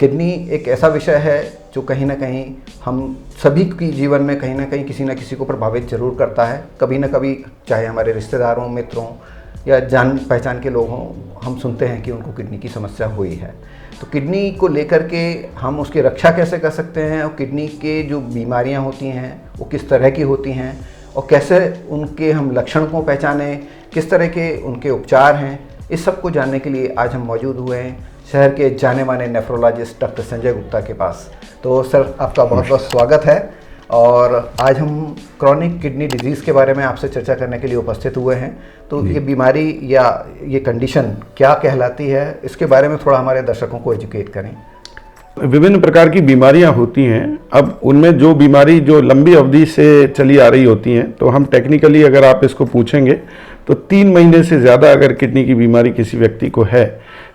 Kidney एक ऐसा विषय है जो कहीं ना कहीं हम सभी की जीवन में कहीं ना कहीं किसी न किसी को प्रभावित जरूर करता है। कभी ना कभी, चाहे हमारे रिश्तेदारों, मित्रों या जान पहचान के लोग हों, हम सुनते हैं कि उनको किडनी की समस्या हुई है। तो किडनी को लेकर के हम उसकी रक्षा कैसे कर सकते हैं, और किडनी के जो बीमारियां होती हैं वो किस तरह की होती हैं, और कैसे उनके हम लक्षण को पहचानें, किस तरह के उनके उपचार हैं, इस सब को जानने के लिए आज हम मौजूद हुए हैं शहर के जाने माने नेफ्रोलॉजिस्ट डॉक्टर संजय गुप्ता के पास। तो सर, आपका बहुत बहुत स्वागत है। और आज हम क्रॉनिक किडनी डिजीज़ के बारे में आपसे चर्चा करने के लिए उपस्थित हुए हैं। तो ये बीमारी या ये कंडीशन क्या कहलाती है, इसके बारे में थोड़ा हमारे दर्शकों को एजुकेट करें। विभिन्न प्रकार की बीमारियां होती हैं। अब उनमें जो बीमारी जो लंबी अवधि से चली आ रही होती हैं, तो हम टेक्निकली अगर आप इसको पूछेंगे तो 3 महीने से ज़्यादा अगर किडनी की बीमारी किसी व्यक्ति को है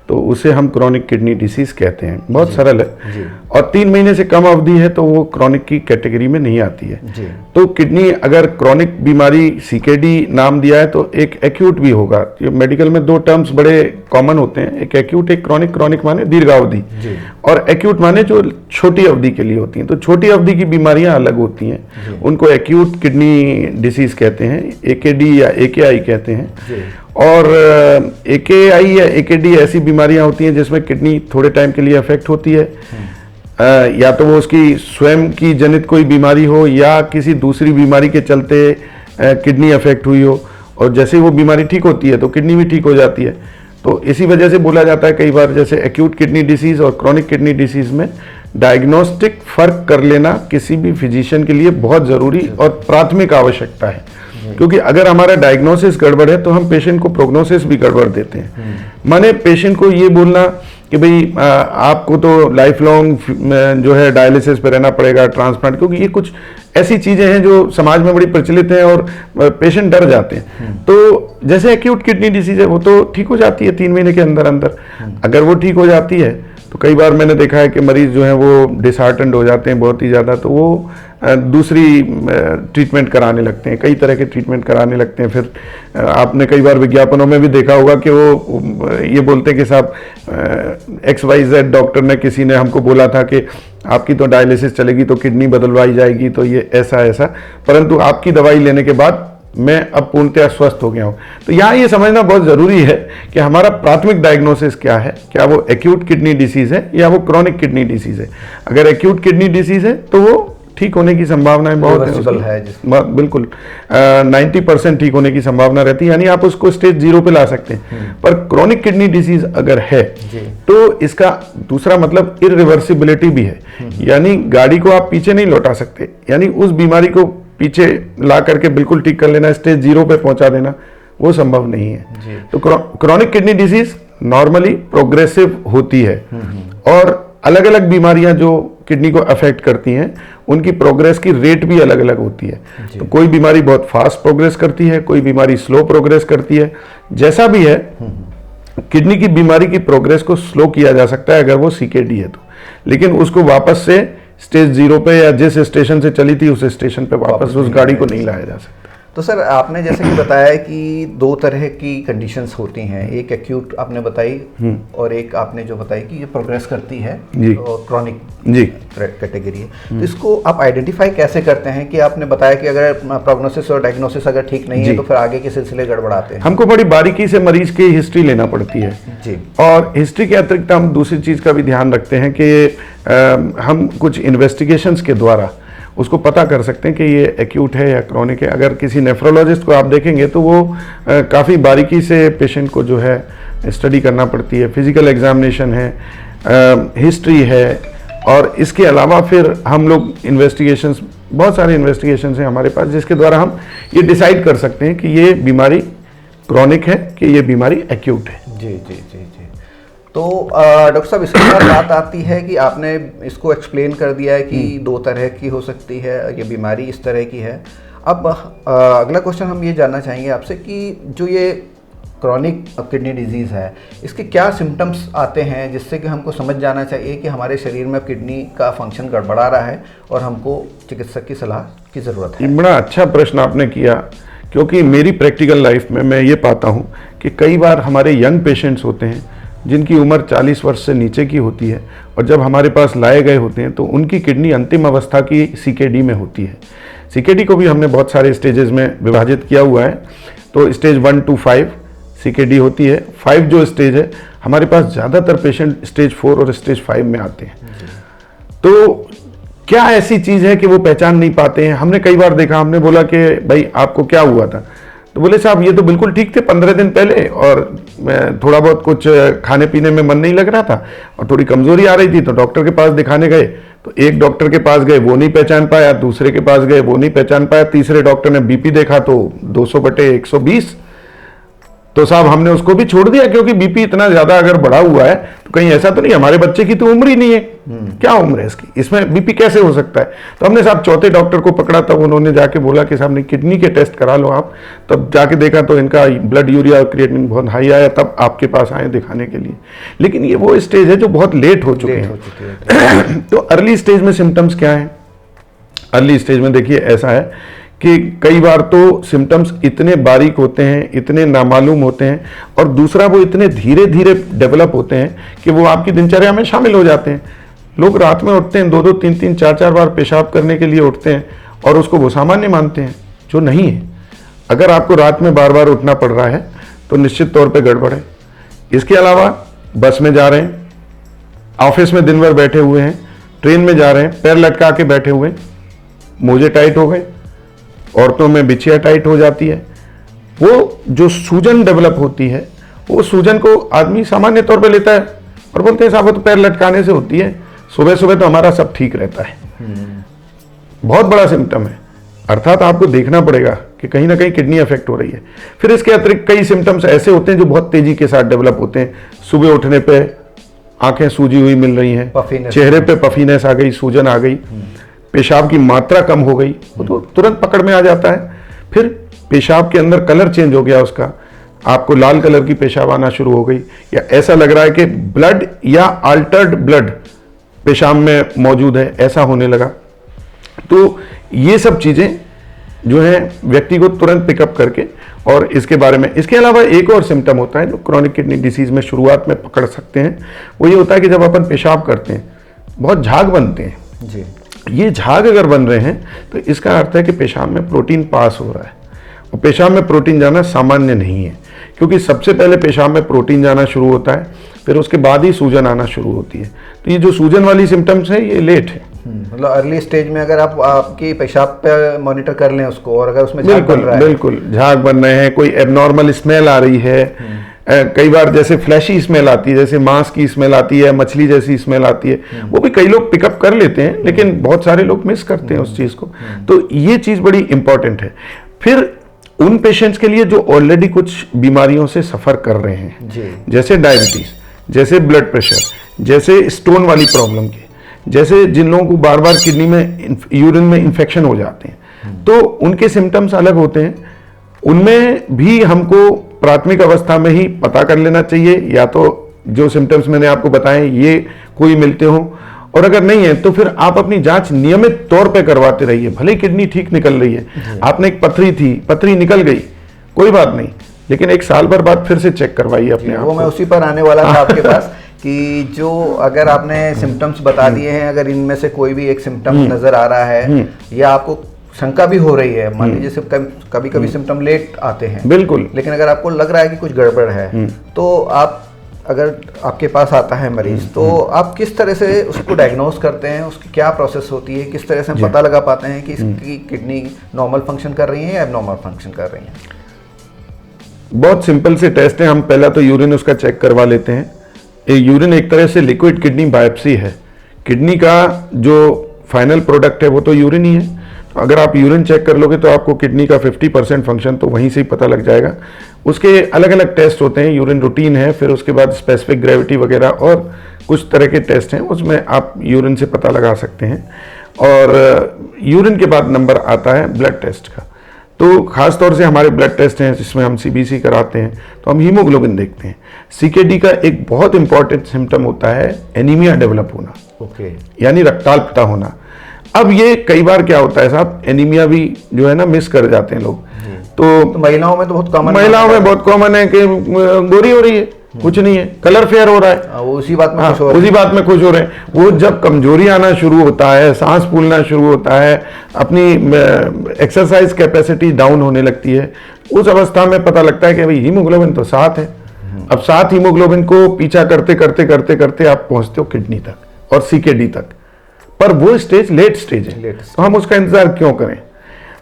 तो उसे हम क्रॉनिक किडनी डिसीज कहते हैं। बहुत सरल है। और 3 महीने से कम अवधि है तो वो क्रॉनिक की कैटेगरी में नहीं आती है। तो किडनी अगर क्रॉनिक बीमारी सीकेडी नाम दिया है तो एक एक्यूट भी होगा। ये मेडिकल में 2 टर्म्स बड़े कॉमन होते हैं, एक एक्यूट, एक क्रॉनिक। क्रॉनिक माने दीर्घावधि और एक्यूट माने जो छोटी अवधि के लिए होती हैं। तो छोटी अवधि की बीमारियां अलग होती हैं, उनको एक्यूट किडनी डिसीज कहते हैं, एकेडी या एकेआई कहते हैं। और एकेआई या एकेडी ऐसी बीमारियां होती हैं जिसमें किडनी थोड़े टाइम के लिए अफेक्ट होती है, या तो वो उसकी स्वयं की जनित कोई बीमारी हो या किसी दूसरी बीमारी के चलते किडनी अफेक्ट हुई हो, और जैसे ही वो बीमारी ठीक होती है तो किडनी भी ठीक हो जाती है। तो इसी वजह से बोला जाता है कई बार, जैसे एक्यूट किडनी डिसीज और क्रॉनिक किडनी डिसीज में डायग्नोस्टिक फर्क कर लेना किसी भी फिजिशियन के लिए बहुत ज़रूरी और प्राथमिक आवश्यकता है। क्योंकि अगर हमारा डायग्नोसिस गड़बड़ है तो हम पेशेंट को प्रोग्नोसिस भी गड़बड़ देते हैं। माने पेशेंट को ये बोलना कि भाई आपको तो लाइफ लॉन्ग जो है डायलिसिस पे रहना पड़ेगा, ट्रांसप्लांट, क्योंकि ये कुछ ऐसी चीज़ें हैं जो समाज में बड़ी प्रचलित हैं और पेशेंट डर जाते हैं। तो जैसे एक्यूट किडनी डिसीज है वो तो ठीक हो जाती है 3 महीने के अंदर अंदर। अगर वो ठीक हो जाती है तो कई बार मैंने देखा है कि मरीज जो हैं वो डिसहार्टेंड हो जाते हैं बहुत ही ज़्यादा, तो वो दूसरी ट्रीटमेंट कराने लगते हैं, कई तरह के ट्रीटमेंट कराने लगते हैं। फिर आपने कई बार विज्ञापनों में भी देखा होगा कि वो ये बोलते हैं कि साहब XYZ डॉक्टर ने, किसी ने हमको बोला था कि आपकी तो डायलिसिस चलेगी तो किडनी बदलवाई जाएगी, तो ये ऐसा, परंतु आपकी दवाई लेने के बाद मैं अब पूर्णतः स्वस्थ हो गया हूँ। तो यहाँ ये समझना बहुत ज़रूरी है कि हमारा प्राथमिक डायग्नोसिस क्या है, क्या वो एक्यूट किडनी डिसीज़ है या वो क्रॉनिक किडनी डिसीज़ है। अगर एक्यूट किडनी डिसीज़ है तो वो ठीक होने की संभावनाएं बहुत है, बिल्कुल 90% ठीक होने की संभावना रहती है, यानी आप उसको स्टेज 0 पे ला सकते हैं। पर क्रॉनिक किडनी डिसीज अगर है तो इसका दूसरा मतलब इरिवर्सिबिलिटी भी है, यानी गाड़ी को आप पीछे नहीं लौटा सकते, यानी उस बीमारी को पीछे ला करके बिल्कुल ठीक कर लेना, स्टेज 0 पे पहुंचा देना, वो संभव नहीं है। तो chronic kidney disease normally progressive होती है, और अलग अलग बीमारियां जो किडनी को अफेक्ट करती हैं उनकी प्रोग्रेस की रेट भी अलग अलग होती है। तो कोई बीमारी बहुत फास्ट प्रोग्रेस करती है, कोई बीमारी स्लो प्रोग्रेस करती है। जैसा भी है, किडनी की बीमारी की प्रोग्रेस को स्लो किया जा सकता है अगर वो सीकेडी है तो, लेकिन उसको वापस से स्टेज 0 पे या जिस स्टेशन से चली थी उस स्टेशन पे वापस उस गाड़ी को नहीं लाया जा सकता। तो सर, आपने जैसे कि बताया कि 2 तरह की कंडीशंस होती हैं, एक एक्यूट आपने बताई और एक आपने जो बताई कि ये प्रोग्रेस करती है और क्रॉनिक कैटेगरी है। तो इसको आप आइडेंटिफाई कैसे करते हैं कि आपने बताया कि अगर प्रोग्नोसिस और डायग्नोसिस अगर ठीक नहीं है तो फिर आगे के सिलसिले गड़बड़ाते हैं? हमको बड़ी बारीकी से मरीज की हिस्ट्री लेना पड़ती है जी, और हिस्ट्री के अतिरिक्त हम दूसरी चीज़ का भी ध्यान रखते हैं कि हम कुछ इन्वेस्टिगेशंस के द्वारा उसको पता कर सकते हैं कि ये एक्यूट है या क्रॉनिक है। अगर किसी नेफ्रोलॉजिस्ट को आप देखेंगे तो वो काफ़ी बारीकी से पेशेंट को जो है स्टडी करना पड़ती है, फिजिकल एग्जामिनेशन है, हिस्ट्री है, और इसके अलावा फिर हम लोग इन्वेस्टिगेशंस, बहुत सारे इन्वेस्टिगेशंस हैं हमारे पास जिसके द्वारा हम ये डिसाइड कर सकते हैं कि ये बीमारी क्रॉनिक है कि ये बीमारी एक्यूट है। जी जी जी जी। तो डॉक्टर साहब, इसके बाद बात आती है कि आपने इसको एक्सप्लेन कर दिया है कि 2 तरह की हो सकती है, ये बीमारी इस तरह की है। अब अगला क्वेश्चन हम ये जानना चाहेंगे आपसे कि जो ये क्रॉनिक किडनी डिजीज़ है, इसके क्या सिम्टम्स आते हैं जिससे कि हमको समझ जाना चाहिए कि हमारे शरीर में किडनी का फंक्शन गड़बड़ा रहा है और हमको चिकित्सक की सलाह की ज़रूरत है? बड़ा अच्छा प्रश्न आपने किया, क्योंकि मेरी प्रैक्टिकल लाइफ में मैं ये पाता हूँ कि कई बार हमारे यंग पेशेंट्स होते हैं जिनकी उम्र 40 वर्ष से नीचे की होती है और जब हमारे पास लाए गए होते हैं तो उनकी किडनी अंतिम अवस्था की सीकेडी में होती है। सीकेडी को भी हमने बहुत सारे स्टेजेस में विभाजित किया हुआ है। तो स्टेज 1 to 5 सीकेडी होती है। 5 जो स्टेज है, हमारे पास ज़्यादातर पेशेंट स्टेज 4 और स्टेज 5 में आते हैं। तो क्या ऐसी चीज़ है कि वो पहचान नहीं पाते हैं? हमने कई बार देखा, हमने बोला कि भाई आपको क्या हुआ था, तो बोले साहब ये तो बिल्कुल ठीक थे 15 दिन पहले, और मैं थोड़ा बहुत कुछ खाने पीने में मन नहीं लग रहा था और थोड़ी कमजोरी आ रही थी, तो डॉक्टर के पास दिखाने गए। तो एक डॉक्टर के पास गए, वो नहीं पहचान पाया, दूसरे के पास गए, वो नहीं पहचान पाया, तीसरे डॉक्टर ने बीपी देखा तो 200/120। तो साहब हमने उसको भी छोड़ दिया, क्योंकि बीपी इतना ज्यादा अगर बढ़ा हुआ है तो कहीं ऐसा तो नहीं हमारे बच्चे की तो उम्र ही नहीं है, क्या उम्र है इसकी, इसमें बीपी कैसे हो सकता है। तो हमने साहब चौथे डॉक्टर को पकड़ा, तब उन्होंने जाके बोला कि साहब ने किडनी के टेस्ट करा लो आप। तब जाके देखा तो इनका ब्लड यूरिया और क्रिएटिनिन बहुत हाई आया, तब आपके पास आए दिखाने के लिए। लेकिन ये वो स्टेज है जो बहुत लेट हो चुके हैं। तो अर्ली स्टेज में सिम्टम्स क्या है? अर्ली स्टेज में देखिए ऐसा है कि कई बार तो सिम्टम्स इतने बारीक होते हैं, इतने नामालूम होते हैं, और दूसरा वो इतने धीरे धीरे डेवलप होते हैं कि वो आपकी दिनचर्या में शामिल हो जाते हैं। लोग रात में उठते हैं 2-2, 3-3, 4-4 बार पेशाब करने के लिए उठते हैं और उसको वो सामान्य मानते हैं, जो नहीं है। अगर आपको रात में बार बार उठना पड़ रहा है तो निश्चित तौर पर गड़बड़ है। इसके अलावा बस में जा रहे हैं, ऑफिस में दिन भर बैठे हुए हैं, ट्रेन में जा रहे हैं, पैर लटका के बैठे हुए, मोजे टाइट हो गए, औरतों में बिछिया टाइट हो जाती है, वो जो सूजन डेवलप होती है, वो सूजन को आदमी सामान्य तौर पे लेता है और बोलते हैं साहब वो तो पैर लटकाने से होती है, सुबह सुबह तो हमारा सब ठीक रहता है। बहुत बड़ा सिम्टम है, अर्थात आपको देखना पड़ेगा कि कहीं ना कहीं किडनी अफेक्ट हो रही है। फिर इसके अतिरिक्त कई सिम्टम्स ऐसे होते हैं जो बहुत तेजी के साथ डेवलप होते हैं। सुबह उठने पे आंखें सूजी हुई मिल रही हैं, चेहरे पे पफीनेस आ गई, सूजन आ गई, पेशाब की मात्रा कम हो गई, वो तो तुरंत पकड़ में आ जाता है। फिर पेशाब के अंदर कलर चेंज हो गया उसका, आपको लाल कलर की पेशाब आना शुरू हो गई, या ऐसा लग रहा है कि ब्लड या अल्टर्ड ब्लड पेशाब में मौजूद है, ऐसा होने लगा। तो ये सब चीजें जो हैं व्यक्ति को तुरंत पिकअप करके, और इसके बारे में, इसके अलावा एक और सिम्टम होता है जो क्रॉनिक किडनी डिसीज में शुरुआत में पकड़ सकते हैं। वो ये होता है कि जब अपन पेशाब करते हैं बहुत झाग बनते हैं जी। ये झाग अगर बन रहे हैं तो इसका अर्थ है कि पेशाब में प्रोटीन पास हो रहा है, और पेशाब में प्रोटीन जाना सामान्य नहीं है, क्योंकि सबसे पहले पेशाब में प्रोटीन जाना शुरू होता है, फिर उसके बाद ही सूजन आना शुरू होती है। तो ये जो सूजन वाली सिम्टम्स है ये लेट है। मतलब अर्ली स्टेज में अगर आप आपकी पेशाब पे मॉनिटर कर लें उसको, और अगर उसमें झाग बन रहा है, बिल्कुल झाग बन रहे हैं, कोई एबनॉर्मल स्मेल आ रही है, कई बार जैसे फ्लैशी स्मेल आती है, जैसे मांस की स्मेल आती है, मछली जैसी स्मेल आती है, वो भी कई लोग पिकअप कर लेते हैं, लेकिन बहुत सारे लोग मिस करते हैं उस चीज को। तो ये चीज बड़ी इंपॉर्टेंट है। फिर उन पेशेंट्स के लिए जो ऑलरेडी कुछ बीमारियों से सफर कर रहे हैं जी। जैसे डायबिटीज, जैसे ब्लड प्रेशर, जैसे स्टोन वाली प्रॉब्लम के, जैसे जिन लोगों को बार बार किडनी में यूरिन में इन्फेक्शन हो जाते हैं, तो उनके सिम्टम्स अलग होते हैं। उनमें भी हमको प्राथमिक अवस्था में ही पता कर लेना चाहिए, या तो जो सिम्टम्स मैंने आपको बताए ये कोई मिलते हो, और अगर नहीं है तो फिर आप अपनी जांच नियमित तौर पे करवाते रहिए। भले किडनी ठीक निकल रही है, आपने एक पथरी थी, पथरी निकल गई, कोई बात नहीं, लेकिन 1 साल भर बाद फिर से चेक करवाइए अपने आप। वो मैं उसी पर आने वाला था आपके पास कि जो अगर आपने सिम्टम्स बता दिए हैं, अगर इनमें से कोई भी एक सिम्टम नजर आ रहा है या आपको शंका भी हो रही है, मान लीजिए कभी कभी सिम्टम लेट आते हैं, बिल्कुल, लेकिन अगर आपको लग रहा है कि कुछ गड़बड़ है, तो आप अगर आपके पास आता है मरीज, तो आप किस तरह से उसको डायग्नोज करते हैं, उसकी क्या प्रोसेस होती है, किस तरह से हम पता लगा पाते हैं कि इसकी किडनी नॉर्मल फंक्शन कर रही है या एबनॉर्मल फंक्शन कर रही है? बहुत सिंपल से टेस्ट है। हम पहला तो यूरिन उसका चेक करवा लेते हैं। यूरिन एक तरह से लिक्विड किडनी बायोप्सी है। किडनी का जो फाइनल प्रोडक्ट है वो तो यूरिन ही है। अगर आप यूरिन चेक कर लोगे तो आपको किडनी का 50% फंक्शन तो वहीं से ही पता लग जाएगा। उसके अलग अलग टेस्ट होते हैं, यूरिन रूटीन है, फिर उसके बाद स्पेसिफिक ग्रेविटी वगैरह और कुछ तरह के टेस्ट हैं, उसमें आप यूरिन से पता लगा सकते हैं। और यूरिन के बाद नंबर आता है ब्लड टेस्ट का। तो खास तौर से हमारे ब्लड टेस्ट हैं जिसमें हम सीबीसी कराते हैं, तो हम हीमोग्लोबिन देखते हैं। सीकेडी का एक बहुत इंपॉर्टेंट सिम्टम होता है एनीमिया डेवलप होना, यानी रक्ताल्पता होना। अब ये कई बार क्या होता है साहब, एनीमिया भी जो है ना मिस कर जाते हैं लोग। तो महिलाओं में तो बहुत कॉमन, महिलाओं में बहुत कॉमन है कि गोरी हो रही है, कुछ नहीं है, कलर फेयर हो रहा है, वो उसी बात में खुश हो उसी बात में खुश हो रहे हैं। वो जब कमजोरी आना शुरू होता है, सांस फूलना शुरू होता है, अपनी एक्सरसाइज कैपेसिटी डाउन होने लगती है, उस अवस्था में पता लगता है कि भाई हीमोग्लोबिन तो 7 है। अब 7 हीमोग्लोबिन को पीछा करते करते करते करते आप पहुंचते हो किडनी तक और सीकेडी तक, पर वो स्टेज लेट स्टेज है, तो हम उसका इंतजार क्यों करें?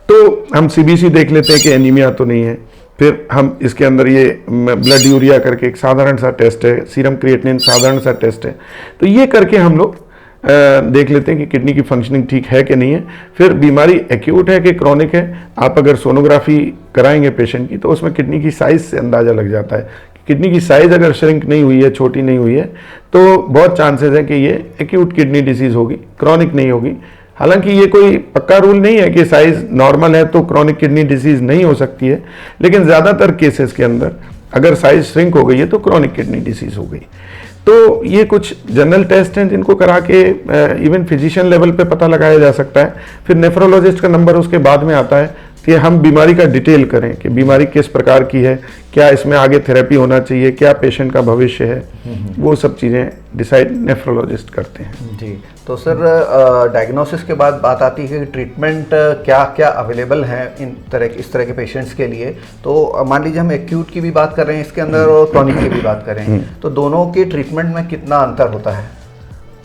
तो हम सीबीसी देख लेते हैं कि एनीमिया तो नहीं है, फिर हम इसके अंदर ये ब्लड यूरिया करके एक साधारण सा टेस्ट है, सीरम क्रिएटिनिन साधारण सा टेस्ट है, तो ये करके हम लोग देख लेते हैं कि किडनी की फंक्शनिंग ठीक है कि नहीं है। फिर बीमारी एक्यूट है कि क्रॉनिक है, आप अगर सोनोग्राफी कराएंगे पेशेंट की तो उसमें किडनी की साइज से अंदाजा लग जाता है। किडनी की साइज अगर श्रिंक नहीं हुई है, छोटी नहीं हुई है, तो बहुत चांसेस है कि ये एक्यूट किडनी डिसीज होगी, क्रॉनिक नहीं होगी। हालांकि ये कोई पक्का रूल नहीं है कि साइज नॉर्मल है तो क्रॉनिक किडनी डिसीज नहीं हो सकती है, लेकिन ज़्यादातर केसेस के अंदर अगर साइज श्रिंक हो गई है तो क्रॉनिक किडनी डिसीज हो गई। तो ये कुछ जनरल टेस्ट हैं जिनको करा के इवन फिजिशियन लेवल पे पता लगाया जा सकता है। फिर नेफ्रोलॉजिस्ट का नंबर उसके बाद में आता है कि हम बीमारी का डिटेल करें कि बीमारी किस प्रकार की है, क्या इसमें आगे थेरेपी होना चाहिए, क्या पेशेंट का भविष्य है, वो सब चीज़ें डिसाइड नेफ्रोलॉजिस्ट करते हैं। जी, तो सर डायग्नोसिस के बाद बात आती है कि ट्रीटमेंट क्या क्या अवेलेबल हैं इस तरह के पेशेंट्स के लिए। तो मान लीजिए हम एक्यूट की भी बात कर रहे हैं इसके अंदर और क्रॉनिक की भी बात करें, तो दोनों के ट्रीटमेंट में कितना अंतर होता है?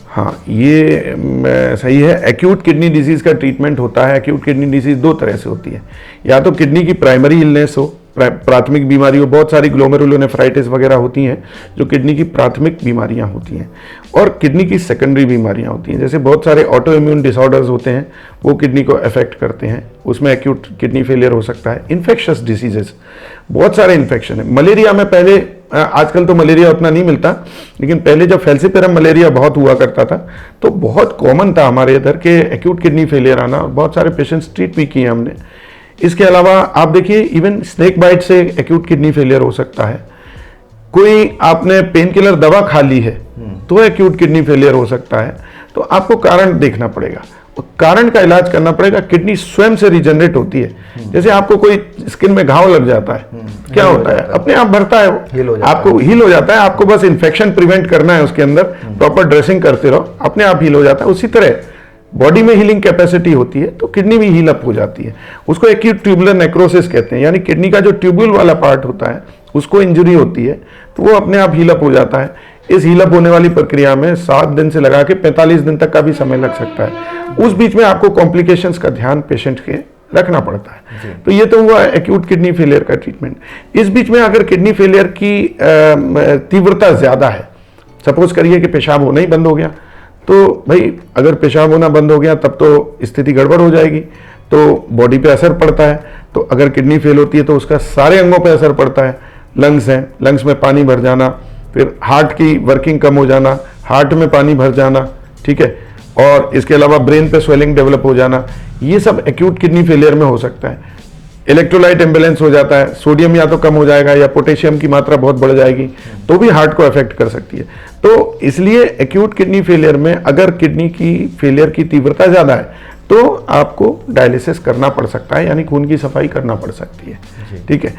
हाँ, ये सही है। एक्यूट किडनी डिजीज़ का ट्रीटमेंट होता है। एक्यूट किडनी डिजीज़ दो तरह से होती है, या तो किडनी की प्राइमरी इलनेस हो, प्राथमिक बीमारी हो, बहुत सारी ग्लोमेरुलोनेफ्राइटिस वगैरह होती हैं जो किडनी की प्राथमिक बीमारियां होती हैं, और किडनी की सेकेंडरी बीमारियां होती हैं, जैसे बहुत सारे ऑटो इम्यून डिसऑर्डर्स होते हैं वो किडनी को अफेक्ट करते हैं, उसमें एक्यूट किडनी फेलियर हो सकता है। इन्फेक्शस डिसीजेस, बहुत सारे इन्फेक्शन है। मलेरिया में पहले, आजकल तो मलेरिया उतना नहीं मिलता, लेकिन पहले जब फैल्सिपेरम मलेरिया बहुत हुआ करता था तो बहुत कॉमन था हमारे इधर के एक्यूट किडनी फेलियर आना, बहुत सारे पेशेंट्स ट्रीट भी किए हमने। इसके अलावा आप देखिए इवन स्नेक बाइट से एक्यूट किडनी फेलियर हो सकता है। कोई आपने पेन किलर दवा खा ली है तो एक्यूट किडनी फेलियर हो सकता है। तो आपको कारण देखना पड़ेगा, कारण का इलाज करना पड़ेगा। किडनी स्वयं से रिजनरेट होती है, जैसे आपको कोई स्किन में घाव लग जाता है, क्या होता है, अपने आप भरता है, आपको हील हो जाता है। आपको बस इन्फेक्शन प्रिवेंट करना है, उसके अंदर प्रॉपर ड्रेसिंग करते रहो, अपने आप हील हो जाता है। उसी तरह बॉडी में हीलिंग कैपेसिटी होती है तो किडनी भी हील अप हो जाती है। उसको एक्यूट ट्यूबुलर नेक्रोसिस कहते हैं, यानी किडनी का जो ट्यूब्यूल वाला पार्ट होता है उसको इंजरी होती है तो वो अपने आप हील अप हो जाता है। इस हील अप होने वाली प्रक्रिया में 7 दिन से लगा के 45 दिन तक का भी समय लग सकता है। उस बीच में आपको कॉम्प्लिकेशंस का ध्यान पेशेंट के रखना पड़ता है। तो ये तो हुआ एक्यूट किडनी फेलियर का ट्रीटमेंट। इस बीच में अगर किडनी फेलियर की तीव्रता ज्यादा है, सपोज करिए कि पेशाब होना ही बंद हो गया, तो भाई अगर पेशाब होना बंद हो गया तब तो स्थिति गड़बड़ हो जाएगी, तो बॉडी पे असर पड़ता है। तो अगर किडनी फेल होती है तो उसका सारे अंगों पे असर पड़ता है। लंग्स हैं, लंग्स में पानी भर जाना, फिर हार्ट की वर्किंग कम हो जाना, हार्ट में पानी भर जाना, ठीक है, और इसके अलावा ब्रेन पे स्वेलिंग डेवलप हो जाना, ये सब एक्यूट किडनी फेलियर में हो सकता है। इलेक्ट्रोलाइट इम्बैलेंस हो जाता है, सोडियम या तो कम हो जाएगा या पोटेशियम की मात्रा बहुत बढ़ जाएगी, तो भी हार्ट को अफेक्ट कर सकती है। तो इसलिए एक्यूट किडनी फेलियर में अगर किडनी की फेलियर की तीव्रता ज़्यादा है तो आपको डायलिसिस करना पड़ सकता है, यानी खून की सफाई करना पड़ सकती है, ठीक है।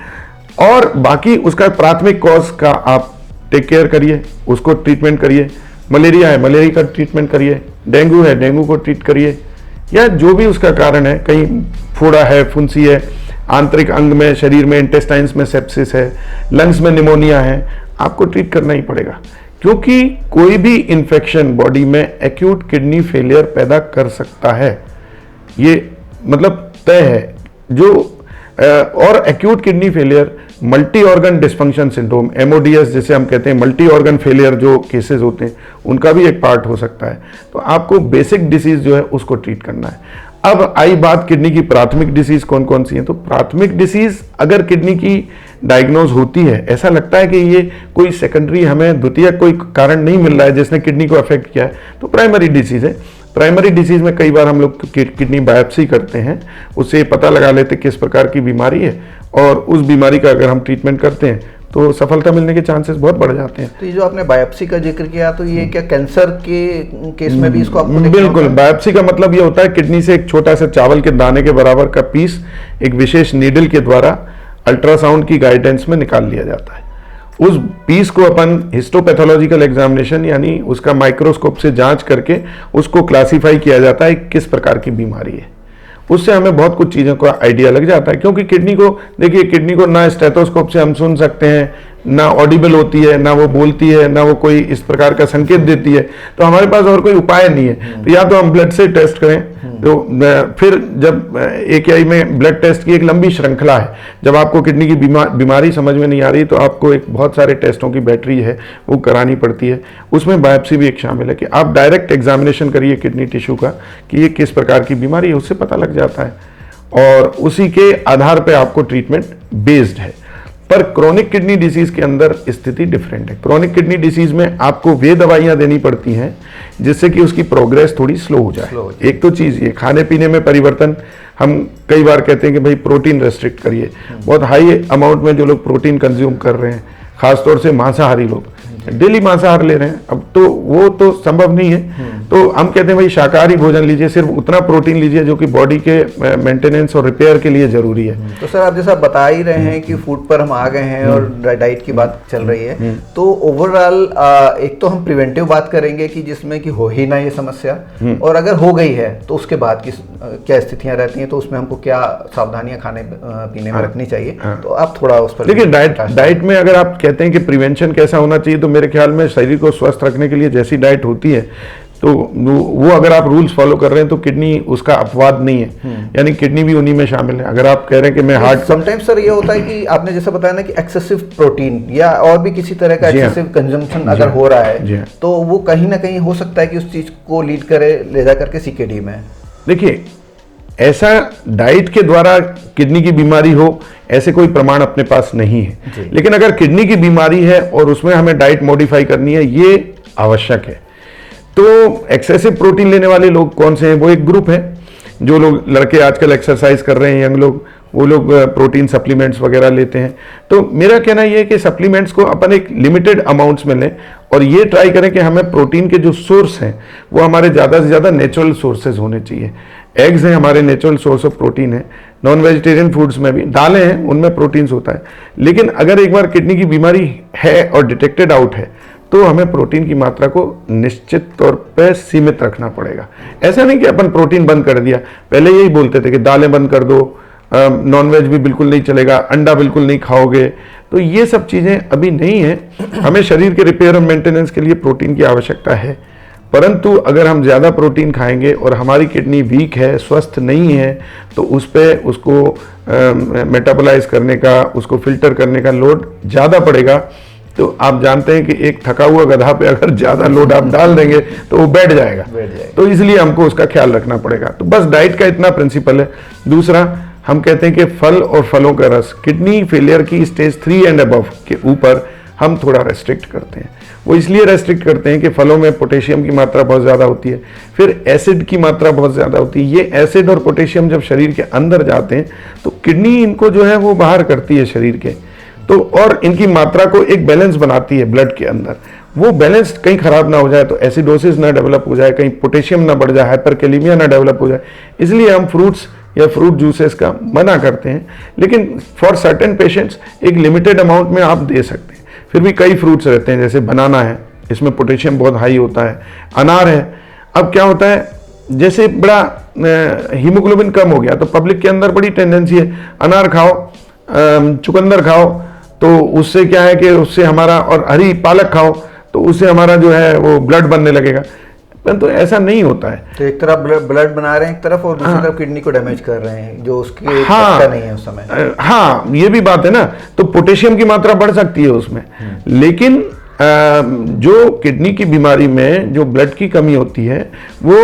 और बाकी उसका प्राथमिक कॉज का आप टेक केयर करिए, उसको ट्रीटमेंट करिए। मलेरिया है, मलेरिया का ट्रीटमेंट करिए। डेंगू है, डेंगू को ट्रीट करिए, या जो भी उसका कारण है, कहीं फोड़ा है, फुंसी है, आंतरिक अंग में, शरीर में, इंटेस्टाइन्स में सेप्सिस है, लंग्स में निमोनिया है, आपको ट्रीट करना ही पड़ेगा, क्योंकि कोई भी इन्फेक्शन बॉडी में एक्यूट किडनी फेलियर पैदा कर सकता है, ये मतलब तय है। जो और acute kidney failure multi organ dysfunction syndrome, MODS जिसे हम कहते हैं, मल्टी ऑर्गन फेलियर जो केसेस होते हैं उनका भी एक पार्ट हो सकता है। तो आपको बेसिक डिसीज जो है उसको ट्रीट करना है। अब आई बात किडनी की प्राथमिक डिसीज कौन कौन सी है। तो प्राथमिक डिसीज अगर किडनी की डायग्नोज होती है, ऐसा लगता है कि ये कोई सेकेंडरी हमें द्वितीय कोई कारण नहीं मिल रहा है जिसने किडनी को अफेक्ट किया है, तो प्राइमरी डिसीज है। प्राइमरी डिसीज में कई बार हम लोग किडनी बायोप्सी करते हैं, उससे पता लगा लेते किस प्रकार की बीमारी है, और उस बीमारी का अगर हम ट्रीटमेंट करते हैं तो सफलता मिलने के चांसेस बहुत बढ़ जाते हैं। तो ये जो आपने बायोप्सी का जिक्र किया, तो ये क्या कैंसर के केस में भी इसको आपको बिल्कुल, बायोप्सी का मतलब ये होता है किडनी से एक छोटा सा चावल के दाने के बराबर का पीस एक विशेष नीडल के द्वारा अल्ट्रासाउंड की गाइडेंस में निकाल लिया जाता है, उस पीस को अपन हिस्टोपैथोलॉजिकल एग्जामिनेशन यानी उसका माइक्रोस्कोप से जांच करके उसको क्लासिफाई किया जाता है किस प्रकार की बीमारी है। उससे हमें बहुत कुछ चीज़ों का आइडिया लग जाता है, क्योंकि किडनी को देखिए, किडनी को ना स्टेथोस्कोप से हम सुन सकते हैं, ना ऑडिबल होती है, ना वो बोलती है, ना वो कोई इस प्रकार का संकेत देती है, तो हमारे पास और कोई उपाय नहीं है। तो या तो हम ब्लड से टेस्ट करें, तो फिर जब AKI में ब्लड टेस्ट की एक लंबी श्रृंखला है, जब आपको किडनी की बीमारी समझ में नहीं आ रही तो आपको एक बहुत सारे टेस्टों की बैटरी है वो करानी पड़ती है। उसमें बायोप्सी भी एक शामिल है कि आप डायरेक्ट एग्जामिनेशन करिए किडनी टिश्यू का कि ये किस प्रकार की बीमारी है, उससे पता लग जाता है और उसी के आधार पर आपको ट्रीटमेंट बेस्ड है। पर क्रोनिक किडनी डिसीज के अंदर स्थिति डिफरेंट है। क्रोनिक किडनी डिसीज में आपको वे दवाइयां देनी पड़ती हैं जिससे कि उसकी प्रोग्रेस थोड़ी स्लो हो जाए। एक तो चीज़ ये खाने पीने में परिवर्तन, हम कई बार कहते हैं कि भाई प्रोटीन रेस्ट्रिक्ट करिए। बहुत हाई अमाउंट में जो लोग प्रोटीन कंज्यूम कर रहे हैं, खासतौर से मांसाहारी लोग डेली मांसाहार ले रहे हैं, अब तो वो तो संभव नहीं है। तो हम कहते हैं भाई शाकाहारी भोजन लीजिए, सिर्फ उतना प्रोटीन लीजिए जो कि बॉडी के मेंटेनेंस और रिपेयर के लिए जरूरी है। तो सर आप जैसा बता ही रहे हैं कि फूड पर हम आ गए हैं और डाइट की बात चल रही है, तो ओवरऑल एक तो हम प्रिवेंटिव बात करेंगे कि जिसमें कि हो ही ना ये समस्या, और अगर हो गई है तो उसके बाद की क्या स्थितियां रहती हैं, तो उसमें हमको क्या सावधानियां खाने पीने में रखनी चाहिए। तो आप थोड़ा उस पर देखिए, डाइट में अगर आप कहते हैं कि प्रिवेंशन कैसा होना चाहिए, तो मेरे ख्याल में शरीर को स्वस्थ रखने के लिए जैसी डाइट होती है तो वो अगर आप रूल्स फॉलो कर रहे हैं तो किडनी उसका अपवाद नहीं है, यानी किडनी भी उन्हीं में शामिल है। अगर आप कह रहे हैं कि मैं हार्ट, समटाइम्स सर ये होता है कि आपने जैसे बताया ना कि एक्सेसिव प्रोटीन या और भी किसी तरह का एक्सेसिव कंजम्पशन अगर हो रहा है तो वो कहीं ना कहीं हो सकता है कि उस चीज को लीड करे ले जा करके CKD में। देखिए, ऐसा डाइट के द्वारा किडनी की बीमारी हो ऐसे कोई प्रमाण अपने पास नहीं है, लेकिन अगर किडनी की बीमारी है और उसमें हमें डाइट मॉडिफाई करनी है, ये आवश्यक है। तो एक्सेसिव प्रोटीन लेने वाले लोग कौन से हैं? वो एक ग्रुप है, जो लोग लड़के आजकल एक्सरसाइज कर रहे हैं, यंग लोग, वो लोग प्रोटीन सप्लीमेंट्स वगैरह लेते हैं। तो मेरा कहना ये है कि सप्लीमेंट्स को अपन एक लिमिटेड अमाउंट्स में लें और ये ट्राई करें कि हमें प्रोटीन के जो सोर्स हैं वो हमारे ज़्यादा से ज़्यादा नेचुरल सोर्सेज होने चाहिए। एग्स हैं हमारे नेचुरल सोर्स ऑफ प्रोटीन है, नॉन वेजिटेरियन फूड्स में भी दालें हैं, उनमें प्रोटीन्स होता है। लेकिन अगर एक बार किडनी की बीमारी है और डिटेक्टेड आउट है तो हमें प्रोटीन की मात्रा को निश्चित तौर पर सीमित रखना पड़ेगा। ऐसा नहीं कि अपन प्रोटीन बंद कर दिया, पहले यही बोलते थे कि दालें बंद कर दो, नॉनवेज भी बिल्कुल नहीं चलेगा, अंडा बिल्कुल नहीं खाओगे, तो ये सब चीज़ें अभी नहीं है। हमें शरीर के रिपेयर और मेंटेनेंस के लिए प्रोटीन की आवश्यकता है, परंतु अगर हम ज़्यादा प्रोटीन खाएंगे और हमारी किडनी वीक है, स्वस्थ नहीं है, तो उस पर उसको मेटाबोलाइज करने का, उसको फिल्टर करने का लोड ज़्यादा पड़ेगा। तो आप जानते हैं कि एक थका हुआ गधा पे अगर ज़्यादा लोड आप डाल देंगे तो वो बैठ जाएगा। तो इसलिए हमको उसका ख्याल रखना पड़ेगा। तो बस डाइट का इतना प्रिंसिपल है। दूसरा, हम कहते हैं कि फल और फलों का रस किडनी फेलियर की स्टेज 3 एंड अबव के ऊपर हम थोड़ा रेस्ट्रिक्ट करते हैं। वो इसलिए रेस्ट्रिक्ट करते हैं कि फलों में पोटेशियम की मात्रा बहुत ज़्यादा होती है, फिर एसिड की मात्रा बहुत ज़्यादा होती है। ये एसिड और पोटेशियम जब शरीर के अंदर जाते हैं तो किडनी इनको जो है वो बाहर करती है शरीर के, तो और इनकी मात्रा को एक बैलेंस बनाती है ब्लड के अंदर। वो बैलेंस कहीं खराब ना हो जाए, तो एसिडोसिस ना डेवलप हो जाए, कहीं पोटेशियम ना बढ़ जाए, हाइपरकैलेमिया ना डेवलप हो जाए, इसलिए हम फ्रूट्स या फ्रूट जूसेस का मना करते हैं। लेकिन फॉर सर्टेन पेशेंट्स एक लिमिटेड अमाउंट में आप दे सकते हैं। फिर भी कई फ्रूट्स रहते हैं, जैसे बनाना है, इसमें पोटेशियम बहुत हाई होता है, अनार है। अब क्या होता है, जैसे बड़ा हीमोग्लोबिन कम हो गया तो पब्लिक के अंदर बड़ी टेंडेंसी है अनार खाओ, चुकंदर खाओ, तो उससे क्या है कि उससे हमारा, और हरी पालक खाओ तो उससे हमारा जो है वो ब्लड बनने लगेगा। परंतु ऐसा नहीं होता है। तो एक तरफ ब्लड बना रहे हैं एक तरफ, और दूसरी तरफ किडनी को डैमेज कर रहे हैं, जो उसकी नहीं है उस समय। हाँ, ये भी बात है ना। तो पोटेशियम की मात्रा बढ़ सकती है उसमें, लेकिन जो किडनी की बीमारी में जो ब्लड की कमी होती है वो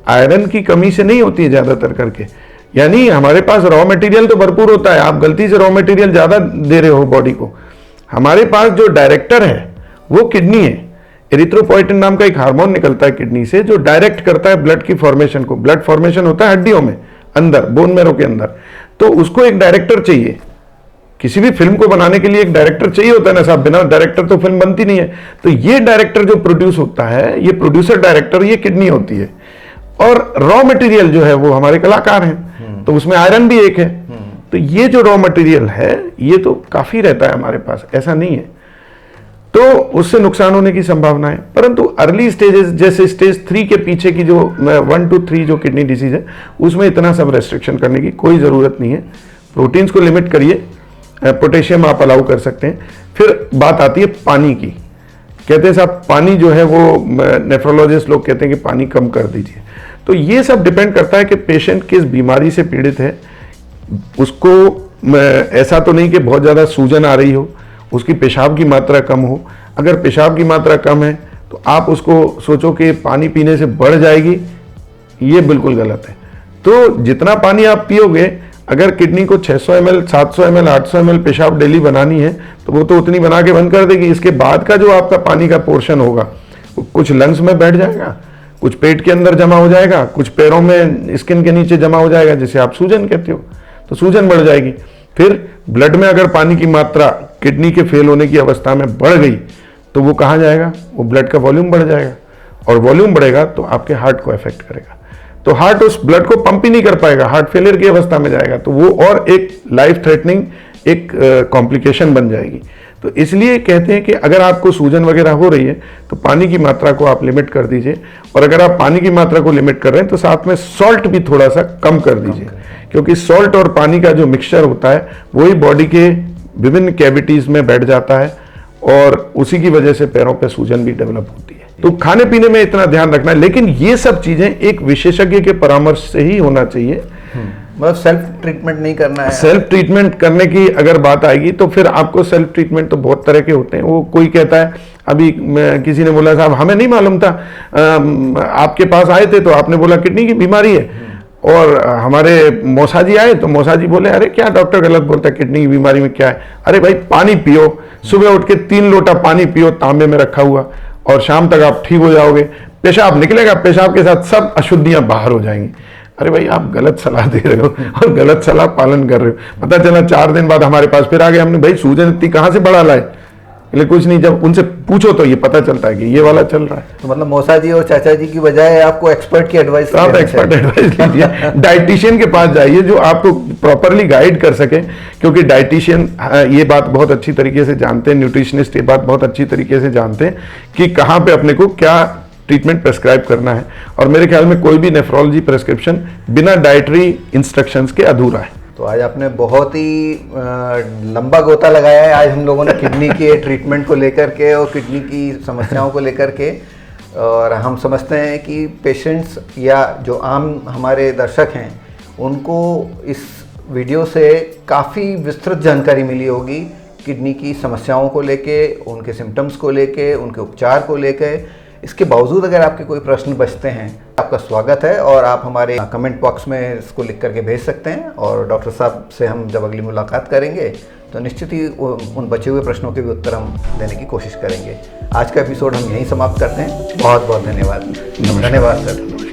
आयरन की कमी से नहीं होती है ज्यादातर करके। यानी हमारे पास रॉ मटेरियल तो भरपूर होता है, आप गलती से रॉ मटेरियल ज्यादा दे रहे हो बॉडी को। हमारे पास जो डायरेक्टर है वो किडनी है। एरिथ्रोपोइटिन नाम का एक हार्मोन निकलता है किडनी से, जो डायरेक्ट करता है ब्लड की फॉर्मेशन को। ब्लड फॉर्मेशन होता है हड्डियों में अंदर, बोन मैरो के अंदर, तो उसको एक डायरेक्टर चाहिए। किसी भी फिल्म को बनाने के लिए एक डायरेक्टर चाहिए होता है ना साहब, बिना डायरेक्टर तो फिल्म बनती नहीं है। तो ये डायरेक्टर जो प्रोड्यूस होता है, ये प्रोड्यूसर डायरेक्टर, ये किडनी होती है। और रॉ मटेरियल जो है वो हमारे कलाकार हैं, तो उसमें आयरन भी एक है। तो ये जो रॉ मटेरियल है ये तो काफी रहता है हमारे पास, ऐसा नहीं है। तो उससे नुकसान होने की संभावना है। परंतु अर्ली स्टेजेस जैसे स्टेज 3 के पीछे की जो 1 to 3 जो किडनी डिसीज है, उसमें इतना सब रेस्ट्रिक्शन करने की कोई ज़रूरत नहीं है। प्रोटीन्स को लिमिट करिए, पोटेशियम आप अलाउ कर सकते हैं। फिर बात आती है पानी की। कहते हैं साहब पानी जो है वो नेफ्रोलॉजिस्ट लोग कहते हैं कि पानी कम कर दीजिए। तो ये सब डिपेंड करता है कि पेशेंट किस बीमारी से पीड़ित है। उसको ऐसा तो नहीं कि बहुत ज़्यादा सूजन आ रही हो, उसकी पेशाब की मात्रा कम हो। अगर पेशाब की मात्रा कम है तो आप उसको सोचो कि पानी पीने से बढ़ जाएगी, ये बिल्कुल गलत है। तो जितना पानी आप पियोगे, अगर किडनी को 600 ml, 700 ml, 800 ml पेशाब डेली बनानी है तो वो तो उतनी बना के बंद कर देगी। इसके बाद का जो आपका पानी का पोर्शन होगा, कुछ लंग्स में बैठ जाएगा, कुछ पेट के अंदर जमा हो जाएगा, कुछ पैरों में स्किन के नीचे जमा हो जाएगा, जिसे आप सूजन कहते हो। तो सूजन बढ़ जाएगी। फिर ब्लड में अगर पानी की मात्रा किडनी के फेल होने की अवस्था में बढ़ गई तो वो कहाँ जाएगा? वो ब्लड का वॉल्यूम बढ़ जाएगा, और वॉल्यूम बढ़ेगा तो आपके हार्ट को अफेक्ट करेगा। तो हार्ट उस ब्लड को पंप ही नहीं कर पाएगा, हार्ट फेलियर की अवस्था में जाएगा। तो वो और एक लाइफ थ्रेटनिंग एक कॉम्प्लिकेशन बन जाएगी। तो इसलिए कहते हैं कि अगर आपको सूजन वगैरह हो रही है तो पानी की मात्रा को आप लिमिट कर दीजिए, और अगर आप पानी की मात्रा को लिमिट कर रहे हैं तो साथ में सॉल्ट भी थोड़ा सा कम कर दीजिए, क्योंकि सॉल्ट और पानी का जो मिक्सचर होता है वही बॉडी के विभिन्न कैविटीज में बैठ जाता है, और उसी की वजह से पैरों पे सूजन भी डेवलप होती है। तो खाने पीने में इतना ध्यान रखना है, लेकिन ये सब चीजें एक विशेषज्ञ के परामर्श से ही होना चाहिए। मतलब सेल्फ ट्रीटमेंट नहीं करना है। सेल्फ ट्रीटमेंट करने की अगर बात आएगी तो फिर आपको सेल्फ ट्रीटमेंट तो बहुत तरह के होते हैं। वो कोई कहता है, अभी किसी ने बोला साहब हमें नहीं मालूम था, आपके पास आए थे तो आपने बोला किडनी की बीमारी है, और हमारे मौसा जी आए तो मौसा जी बोले अरे क्या डॉक्टर गलत बोलता है, किडनी की बीमारी में क्या है? अरे भाई पानी पियो, सुबह उठ के 3 लोटा पानी पियो तांबे में रखा हुआ, और शाम तक आप ठीक हो जाओगे। पेशाब निकलेगा, पेशाब के साथ सब अशुद्धियां बाहर हो जाएंगी। अरे भाई आप गलत सलाह दे रहे हो और गलत सलाह पालन कर रहे हो। पता चला 4 दिन बाद हमारे पास फिर आ गए, हमने भाई सूजन इतनी कहाँ से बढ़ा लाए? लेकिन कुछ नहीं, जब उनसे पूछो तो ये पता चलता है कि ये वाला चल रहा है। तो मतलब मौसा जी और चाचा जी की बजाय आपको एक्सपर्ट की एडवाइस, तो आप एक्सपर्ट एडवाइस लीजिए, डाइटिशियन के पास जाइए जो आपको प्रॉपरली गाइड कर सके, क्योंकि डाइटिशियन ये बात बहुत अच्छी तरीके से जानते हैं, न्यूट्रिशनिस्ट ये बात बहुत अच्छी तरीके से जानते हैं कि कहाँ पे अपने को क्या ट्रीटमेंट प्रेस्क्राइब करना है। और मेरे ख्याल में कोई भी नेफ्रोलॉजी प्रेस्क्रिप्शन बिना डाइटरी इंस्ट्रक्शंस के अधूरा है। तो आज आपने बहुत ही लंबा गोता लगाया है आज हम लोगों ने किडनी के ट्रीटमेंट को लेकर के और किडनी की समस्याओं को लेकर के। और हम समझते हैं कि पेशेंट्स या जो आम हमारे दर्शक हैं उनको इस वीडियो से काफ़ी विस्तृत जानकारी मिली होगी किडनी की समस्याओं को लेके, उनके सिम्टम्स को लेके, उनके उपचार को लेके। इसके बावजूद अगर आपके कोई प्रश्न बचते हैं, आपका स्वागत है, और आप हमारे कमेंट बॉक्स में इसको लिख करके भेज सकते हैं। और डॉक्टर साहब से हम जब अगली मुलाकात करेंगे तो निश्चित ही उन बचे हुए प्रश्नों के भी उत्तर हम देने की कोशिश करेंगे। आज का एपिसोड हम यहीं समाप्त करते हैं। बहुत बहुत धन्यवाद। धन्यवाद सर।